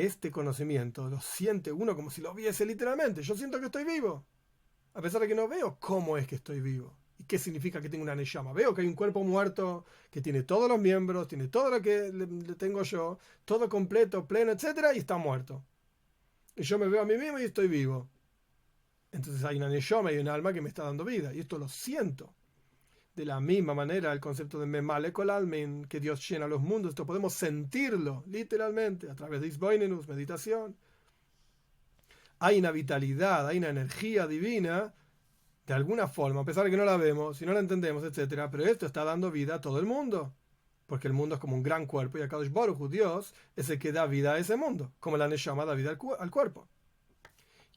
este conocimiento lo siente uno como si lo viese literalmente. Yo siento que estoy vivo, a pesar de que no veo cómo es que estoy vivo. ¿Y qué significa que tengo una neyama? Veo que hay un cuerpo muerto, que tiene todos los miembros, tiene todo lo que le tengo yo, todo completo, pleno, etcétera, y está muerto. Y yo me veo a mí mismo y estoy vivo. Entonces hay una neyama y un alma que me está dando vida. Y esto lo siento. De la misma manera, el concepto de Memale Kol Almin, que Dios llena los mundos, esto podemos sentirlo literalmente a través de Isboinenus, meditación. Hay una vitalidad, hay una energía divina, de alguna forma, a pesar de que no la vemos, si no la entendemos, etcétera, pero esto está dando vida a todo el mundo. Porque el mundo es como un gran cuerpo y Akadosh Baruj Hu, Dios, es el que da vida a ese mundo, como la Neshama da vida al cuerpo.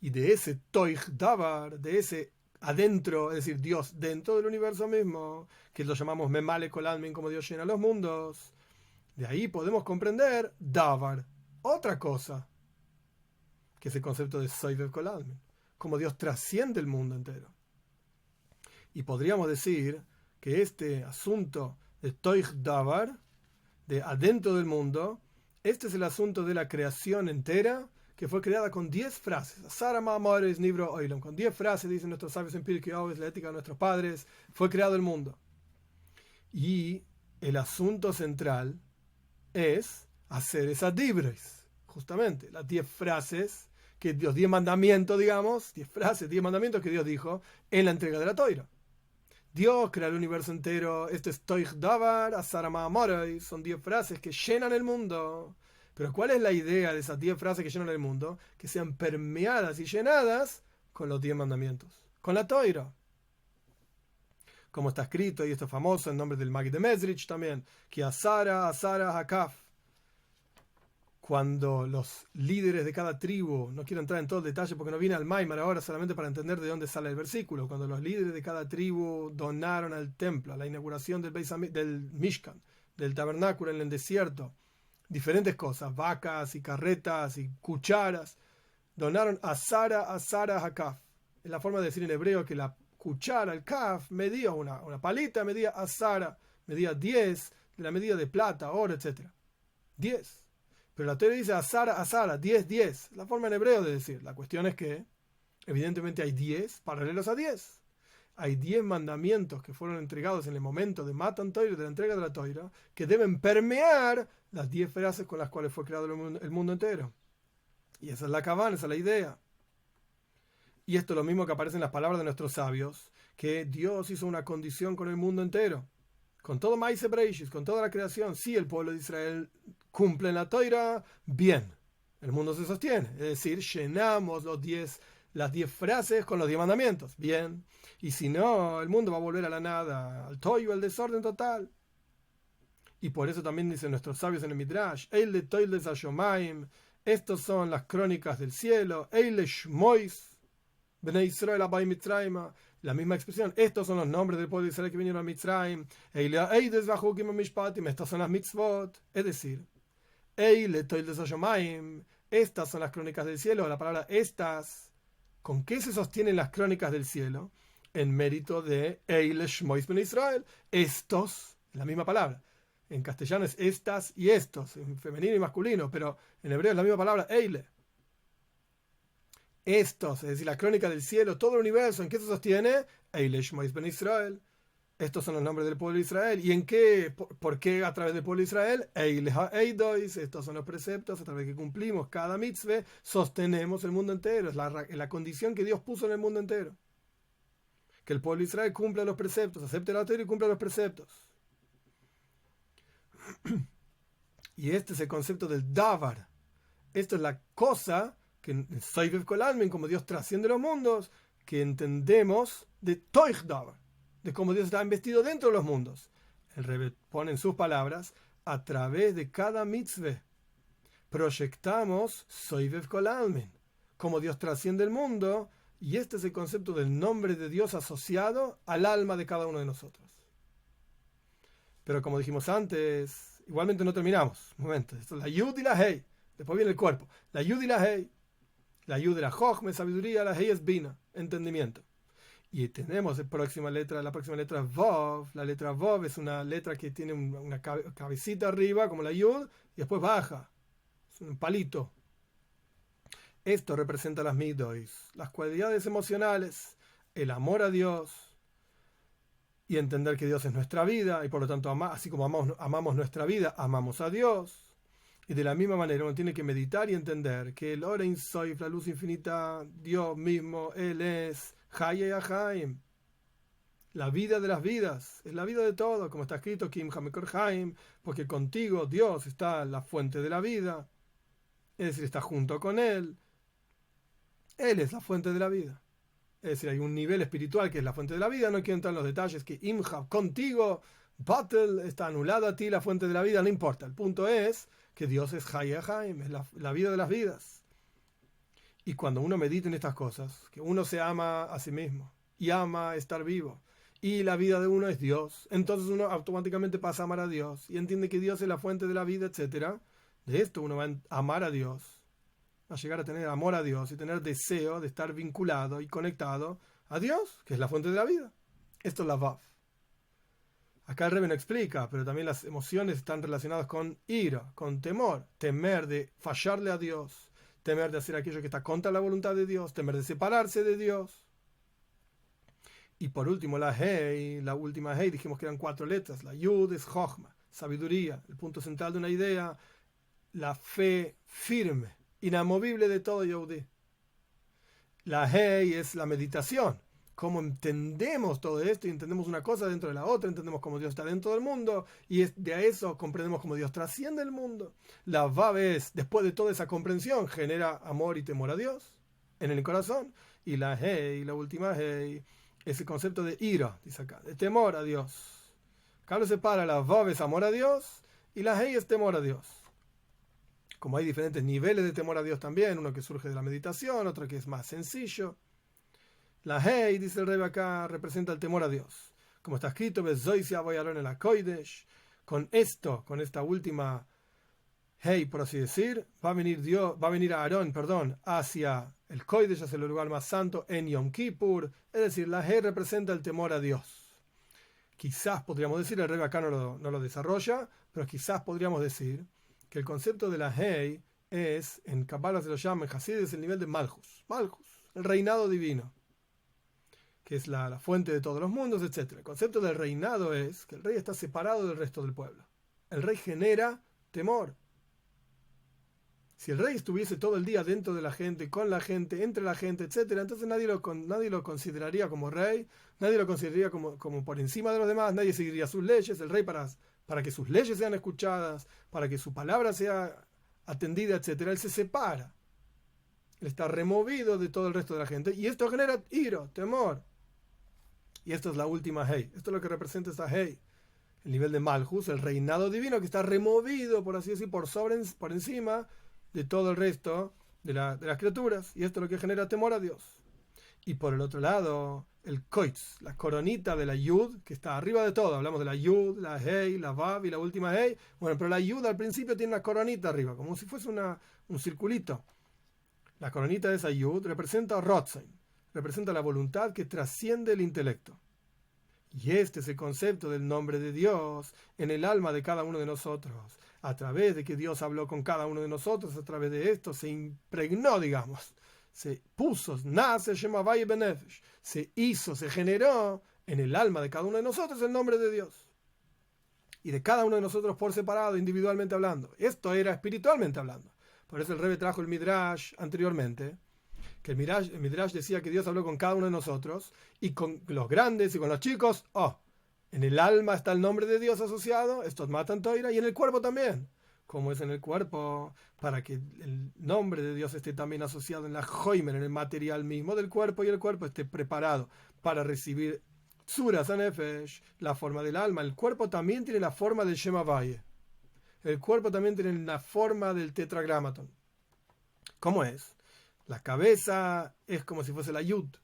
Y de ese Toich Davar, de ese adentro, es decir, Dios dentro del universo mismo, que lo llamamos Memale Kol Almin, como Dios llena los mundos, de ahí podemos comprender Davar, otra cosa, que es el concepto de Soivev Kol Almin, como Dios trasciende el mundo entero. Y podríamos decir que este asunto de Toich Davar, de adentro del mundo, este es el asunto de la creación entera, que fue creada con 10 frases. Sarama Amores Nibro Oilom. Con 10 frases, dicen nuestros sabios en Pirkei Avos, la ética de nuestros padres, fue creado el mundo. Y el asunto central es hacer esa dibres, justamente, las 10 frases, que los 10 mandamientos, digamos, 10 frases, 10 mandamientos que Dios dijo en la entrega de la Toira. Dios crea el universo entero, esto es Toich Davar, Asarama Amores, son 10 frases que llenan el mundo. Pero ¿cuál es la idea de esas 10 frases que llenan el mundo? Que sean permeadas y llenadas con los 10 mandamientos, con la Toira. Como está escrito, y esto es famoso en nombre del Magid de Mezrich también, que Asara, Hakaf. Cuando los líderes de cada tribu, no quiero entrar en todo el detalle porque no viene al Maimar ahora, solamente para entender de dónde sale el versículo, cuando los líderes de cada tribu donaron al templo, a la inauguración del Mishkan, del tabernáculo en el desierto, diferentes cosas, vacas y carretas y cucharas, donaron Asara Hakaf. Es la forma de decir en hebreo que la cuchara, el kaf, medía una palita, medía Asara, medía 10, de la medida de plata, oro, etc. 10. Pero la teoría dice Asara, 10. La forma en hebreo de decir. La cuestión es que, evidentemente, hay 10 paralelos a 10. Hay 10 mandamientos que fueron entregados en el momento de Matan Torah, de la entrega de la Torah, que deben permear las 10 frases con las cuales fue creado el mundo entero. Y esa es la cabana, esa es la idea. Y esto es lo mismo que aparece en las palabras de nuestros sabios, que Dios hizo una condición con el mundo entero. Con todo Maise Breishis, con toda la creación, sí, el pueblo de Israel cumple en la Torah, bien. El mundo se sostiene. Es decir, llenamos las 10 frases con los 10 mandamientos. Bien. Y si no, el mundo va a volver a la nada, al toyo, al desorden total. Y por eso también dicen nuestros sabios en el Midrash, Eile Toiles Hashomaim, estos son las crónicas del cielo, Eile Shmois, Bnei Israel Abai Mitzrayim, la misma expresión, estos son los nombres del pueblo de Israel que vinieron a Mitzrayim, Eile Eides Vachukim Mishpatim, estas son las mitzvot, es decir, Eile Toiles Hashomaim, estas son las crónicas del cielo, la palabra estas, ¿con qué se sostienen las crónicas del cielo? En mérito de Eile Shmois Bnei Israel, estos, la misma palabra. En castellano es estas y estos, en femenino y masculino, pero en hebreo es la misma palabra, Eile. Estos, es decir, la crónica del cielo, todo el universo, ¿en qué se sostiene? Eile Shmois Ben Israel. Estos son los nombres del pueblo de Israel. ¿Y en qué? ¿Por qué a través del pueblo de Israel? Eile Ha-Eidois. Estos son los preceptos a través de que cumplimos cada mitzvah, sostenemos el mundo entero. Es la condición que Dios puso en el mundo entero. Que el pueblo de Israel cumpla los preceptos, acepte la Torah y cumpla los preceptos. Y este es el concepto del Davar. Esto es la cosa que Soivev Kol Almin, como Dios trasciende los mundos, que entendemos de Toich Davar, de cómo Dios está investido dentro de los mundos. El Rebbe pone en sus palabras, a través de cada mitzvah proyectamos Soivev Kol Almin, como Dios trasciende el mundo, y este es el concepto del nombre de Dios asociado al alma de cada uno de nosotros. Pero como dijimos antes, igualmente no terminamos. Un momento, esto es la Yud y la Hei. Después viene el cuerpo. La Yud y la Hei. La Yud de la Jochme, sabiduría, la Hei es Bina, entendimiento. Y tenemos la próxima letra es Vov. La letra Vov es una letra que tiene una cabecita arriba, como la Yud, y después baja. Es un palito. Esto representa las midois, las cualidades emocionales, el amor a Dios y entender que Dios es nuestra vida y por lo tanto, así como amamos nuestra vida, amamos a Dios. Y de la misma manera uno tiene que meditar y entender que el Orein Soif, la luz infinita, Dios mismo, Él es Haye Ahaim, la vida de las vidas, es la vida de todo, como está escrito, Kim Hamekor Haim, porque contigo, Dios, está la fuente de la vida, es decir, está junto con Él, Él es la fuente de la vida. Es decir, hay un nivel espiritual que es la fuente de la vida, no quiero entrar en los detalles, que Imhab, contigo, Battle, está anulada a ti la fuente de la vida, no importa, el punto es que Dios es Haye Haim, es la vida de las vidas. Y cuando uno medita en estas cosas, que uno se ama a sí mismo y ama estar vivo, y la vida de uno es Dios, entonces uno automáticamente pasa a amar a Dios y entiende que Dios es la fuente de la vida, etc. De esto uno va a amar a Dios, a llegar a tener amor a Dios y tener deseo de estar vinculado y conectado a Dios, que es la fuente de la vida. Esto es la Vav. Acá el Rebbe no explica, pero también las emociones están relacionadas con ira, con temor. Temer de fallarle a Dios, temer de hacer aquello que está contra la voluntad de Dios, temer de separarse de Dios. Y por último, la Hei, la última Hei, dijimos que eran 4 letras. La Yud es Jochma, sabiduría, el punto central de una idea, la fe firme, inamovible de todo Yehudí. La Hei es la meditación. Cómo entendemos todo esto y entendemos una cosa dentro de la otra, entendemos cómo Dios está dentro del mundo y de eso comprendemos cómo Dios trasciende el mundo. La Vav es, después de toda esa comprensión, genera amor y temor a Dios en el corazón. Y la Hei, la última Hei, es el concepto de ira, dice acá, de temor a Dios. Acá lo separa, la Vav es amor a Dios y la Hei es temor a Dios. Como hay diferentes niveles de temor a Dios también, uno que surge de la meditación, otro que es más sencillo. La Hei, dice el Rebbe acá, representa el temor a Dios. Como está escrito, con esto, con esta última Hei, por así decir, va a venir a Aarón, hacia el Kodesh, hacia el lugar más santo, en Yom Kippur. Es decir, la Hei representa el temor a Dios. Quizás podríamos decir, el Rebbe acá no lo desarrolla, pero quizás podríamos decir que el concepto de la Hei es, en Kabbalah se lo llama, en Hasid es el nivel de Malchus, el reinado divino, que es la fuente de todos los mundos, etc. El concepto del reinado es que el rey está separado del resto del pueblo. El rey genera temor. Si el rey estuviese todo el día dentro de la gente, con la gente, entre la gente, etc., entonces nadie lo consideraría como rey, nadie lo consideraría como por encima de los demás, nadie seguiría sus leyes. El rey, para que sus leyes sean escuchadas, para que su palabra sea atendida, etc., él se separa. Él está removido de todo el resto de la gente y esto genera ira, temor. Y esto es la última Hei. Esto es lo que representa esta Hei. El nivel de Malchus, el reinado divino que está removido, por así decir, por encima de todo el resto de las criaturas. Y esto es lo que genera temor a Dios. Y por el otro lado, el Koitz, la coronita de la Yud, que está arriba de todo. Hablamos de la Yud, la Hei, la Vav y la última Hei. Bueno, pero la Yud al principio tiene una coronita arriba, como si fuese un circulito. La coronita de esa Yud representa Rotzain. Representa la voluntad que trasciende el intelecto. Y este es el concepto del nombre de Dios en el alma de cada uno de nosotros. A través de que Dios habló con cada uno de nosotros, a través de esto se impregnó, digamos, se puso, nace Shemavai Benefesh, se hizo, se generó en el alma de cada uno de nosotros el nombre de Dios. Y de cada uno de nosotros por separado, individualmente hablando. Esto era espiritualmente hablando. Por eso el Rebbe trajo el Midrash anteriormente, que el Midrash decía que Dios habló con cada uno de nosotros, y con los grandes y con los chicos, en el alma está el nombre de Dios asociado, estos matan toira, y en el cuerpo también. Como es en el cuerpo, para que el nombre de Dios esté también asociado en la joimer, en el material mismo del cuerpo, y el cuerpo esté preparado para recibir tzuras anefesh, la forma del alma. El cuerpo también tiene la forma del Shemavai. El cuerpo también tiene la forma del tetragramaton. ¿Cómo es? La cabeza es como si fuese la yud,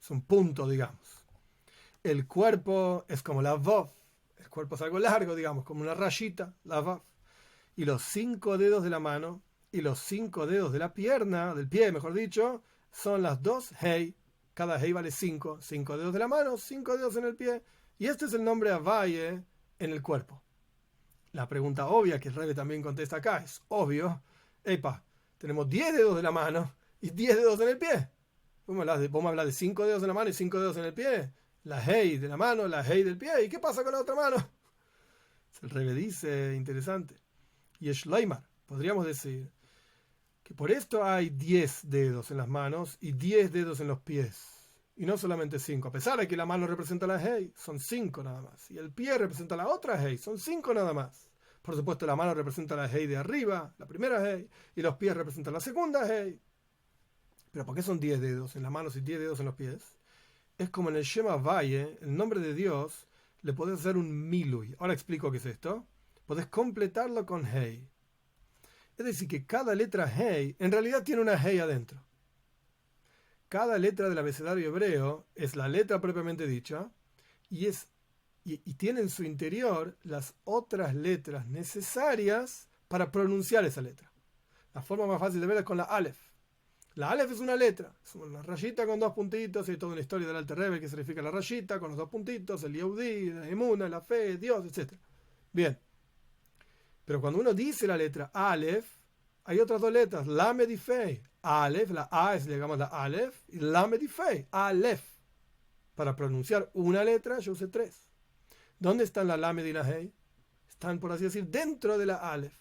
es un punto, digamos. El cuerpo es como la vav, el cuerpo es algo largo, digamos, como una rayita, la vav. Y los 5 dedos de la mano y los 5 dedos de la pierna, del pie, mejor dicho, son las 2 hei. Cada hei vale 5. 5 dedos de la mano, 5 dedos en el pie. Y este es el nombre Avaye en el cuerpo. La pregunta obvia que el Rebbe también contesta acá es obvio. Tenemos 10 dedos de la mano y 10 dedos en el pie. Vos me hablas de 5 dedos en la mano y 5 dedos en el pie. La hey de la mano, la hey del pie. ¿Y qué pasa con la otra mano? El Rebbe dice, interesante. Y Shloimar, podríamos decir que por esto hay 10 dedos en las manos y 10 dedos en los pies. Y no solamente 5. A pesar de que la mano representa la hey, son 5 nada más. Y el pie representa la otra hey, son 5 nada más. Por supuesto, la mano representa la hey de arriba, la primera hey, y los pies representan la segunda hey. Pero ¿por qué son 10 dedos en las manos y 10 dedos en los pies? Es como en el Shema Valle, el nombre de Dios, le podés hacer un milui. Ahora explico qué es esto. Podés completarlo con hey. Es decir, que cada letra hey en realidad tiene una hey adentro. Cada letra del abecedario hebreo es la letra propiamente dicha y tiene en su interior las otras letras necesarias para pronunciar esa letra. La forma más fácil de ver es con la Aleph. La Aleph es una letra, es una rayita con 2 puntitos, hay toda una historia del Alter Rebbe que significa la rayita con los 2 puntitos, el Yehudí, la Emuna, la fe, Dios, etc. Bien, pero cuando uno dice la letra Aleph, hay otras 2 letras, Lamed y Fei. Aleph, la A es, digamos, la Aleph, y Lamed y Fei, Aleph. Para pronunciar una letra yo usé 3. ¿Dónde están la Lamed y la Hei? Están, por así decir, dentro de la Aleph.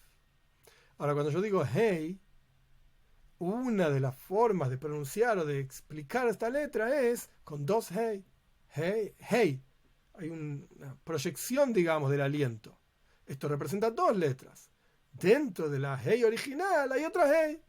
Ahora, cuando yo digo Hei, una de las formas de pronunciar o de explicar esta letra es con 2 Hei. Hei, Hei. Hay una proyección, digamos, del aliento. Esto representa 2 letras. Dentro de la Hei original hay otra Hei.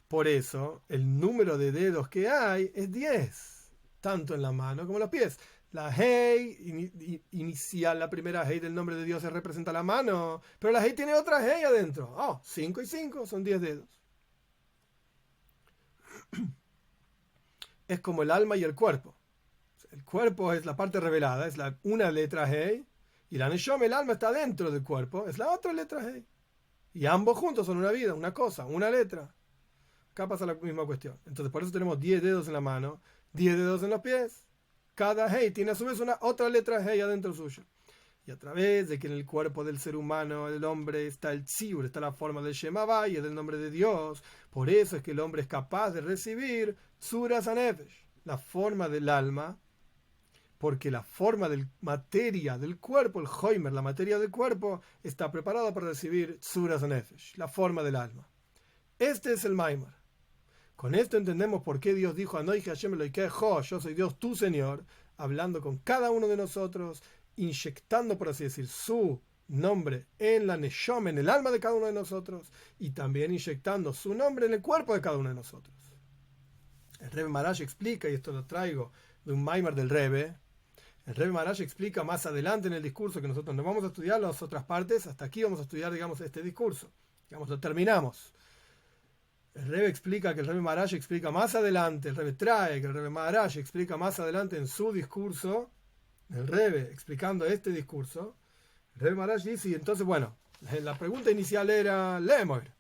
Por eso, el número de dedos que hay es 10, tanto en la mano como en los pies. La Hei inicial, la primera Hei del nombre de Dios, se representa la mano, pero la Hei tiene otra Hei adentro. 5 y 5 son 10 dedos. Es como el alma y el cuerpo. El cuerpo es la parte revelada, es una letra Hei, y la Neshama, el alma, está dentro del cuerpo, es la otra letra Hei. Y ambos juntos son una vida, una cosa, una letra. Acá pasa la misma cuestión. Entonces, por eso tenemos 10 dedos en la mano, 10 dedos en los pies. Cada hey tiene a su vez otra letra hey adentro suyo. Y a través de que en el cuerpo del ser humano, el hombre, está el tzibur, está la forma del Shema Vayeh, del nombre de Dios. Por eso es que el hombre es capaz de recibir Tzuras HaNefesh, la forma del alma, porque la forma de materia del cuerpo, el Hoimer, la materia del cuerpo, está preparada para recibir Tzuras HaNefesh, la forma del alma. Este es el Maimar. Con esto entendemos por qué Dios dijo Anoij Hashem Eloheinu, yo soy Dios tu Señor, hablando con cada uno de nosotros, inyectando, por así decir, su nombre en la Neshama, en el alma de cada uno de nosotros, y también inyectando su nombre en el cuerpo de cada uno de nosotros. El Rebbe Maharash explica, y esto lo traigo de un Maimar del Rebbe, el Rebbe Maharash explica más adelante en el discurso, que nosotros no vamos a estudiar las otras partes, hasta aquí vamos a estudiar, digamos, este discurso. Digamos, lo terminamos. El Rebbe explica que el Rebbe Maharash explica más adelante, el Rebbe trae que el Rebbe Maharash explica más adelante en su discurso, el Rebbe explicando este discurso, el Rebbe Maharash dice, y entonces, bueno, la pregunta inicial era Lemoir,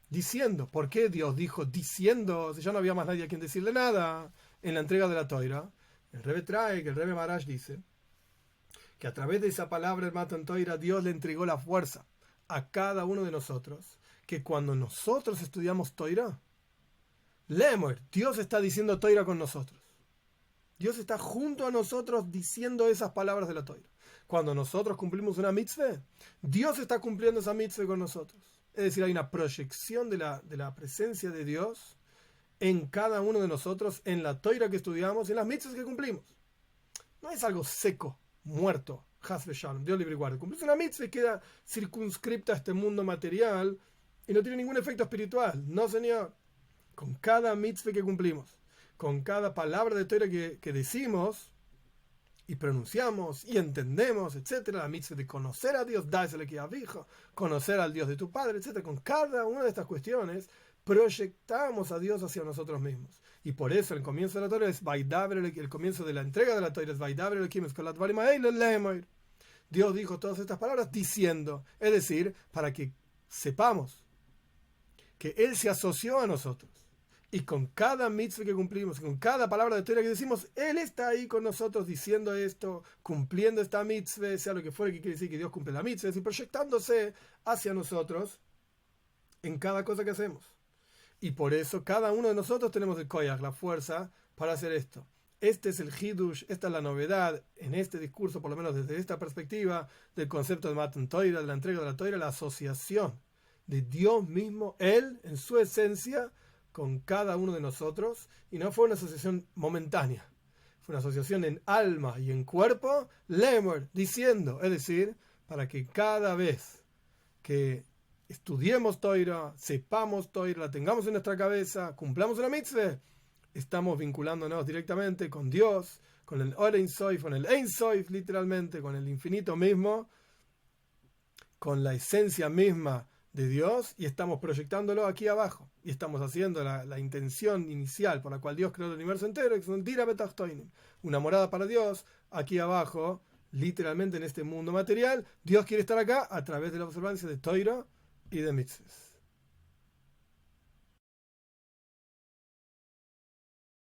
diciendo, ¿por qué Dios dijo diciendo si ya no había más nadie a quien decirle nada en la entrega de la Toira? El Rebbe trae que el Rebbe Maharash dice que a través de esa palabra, el Matan Toira, Dios le entregó la fuerza a cada uno de nosotros, que cuando nosotros estudiamos Toira, Lemoir, Dios está diciendo Toira con nosotros. Dios está junto a nosotros diciendo esas palabras de la Toira. Cuando nosotros cumplimos una mitzvah, Dios está cumpliendo esa mitzvah con nosotros. Es decir, hay una proyección de la presencia de Dios en cada uno de nosotros, en la Toira que estudiamos, en las mitzvahs que cumplimos. No es algo seco, muerto, Has v'shalom, Dios libre y guarde. Cumplís una mitzvah y queda circunscripta a este mundo material y no tiene ningún efecto espiritual. No, señor. Con cada mitzvah que cumplimos, con cada palabra de Torah que decimos y pronunciamos y entendemos, etcétera, la mitzvah de conocer a Dios, conocer al Dios de tu Padre, etcétera, con cada una de estas cuestiones proyectamos a Dios hacia nosotros mismos. Y por eso el comienzo de la Torah es el comienzo de la entrega de la Torah es Vaidaber Elohim Eskolat Dvarim Ha'ele Lemoir. Dios dijo todas estas palabras diciendo, es decir, para que sepamos que Él se asoció a nosotros. Y con cada mitzvah que cumplimos, con cada palabra de Torah que decimos, Él está ahí con nosotros diciendo esto, cumpliendo esta mitzvah, sea lo que fuera que quiere decir que Dios cumple la mitzvah, y proyectándose hacia nosotros en cada cosa que hacemos. Y por eso cada uno de nosotros tenemos el koyach, la fuerza, para hacer esto. Este es el hidush, esta es la novedad en este discurso, por lo menos desde esta perspectiva, del concepto de Matan Torah, de la entrega de la Torah, la asociación de Dios mismo, Él, en su esencia, con cada uno de nosotros. Y no fue una asociación momentánea, fue una asociación en alma y en cuerpo, lemur, diciendo, es decir, para que cada vez que estudiemos Torah, sepamos Torah, la tengamos en nuestra cabeza, cumplamos una mitzvah, estamos vinculándonos directamente con Dios, con el Oren Soif, con el Ein Soif, literalmente, con el infinito mismo, con la esencia misma de Dios, y estamos proyectándolo aquí abajo. Y estamos haciendo la intención inicial por la cual Dios creó el universo entero, que es un Dira Betachtoinim, una morada para Dios, aquí abajo, literalmente en este mundo material. Dios quiere estar acá a través de la observancia de Torah y de mitzvahs.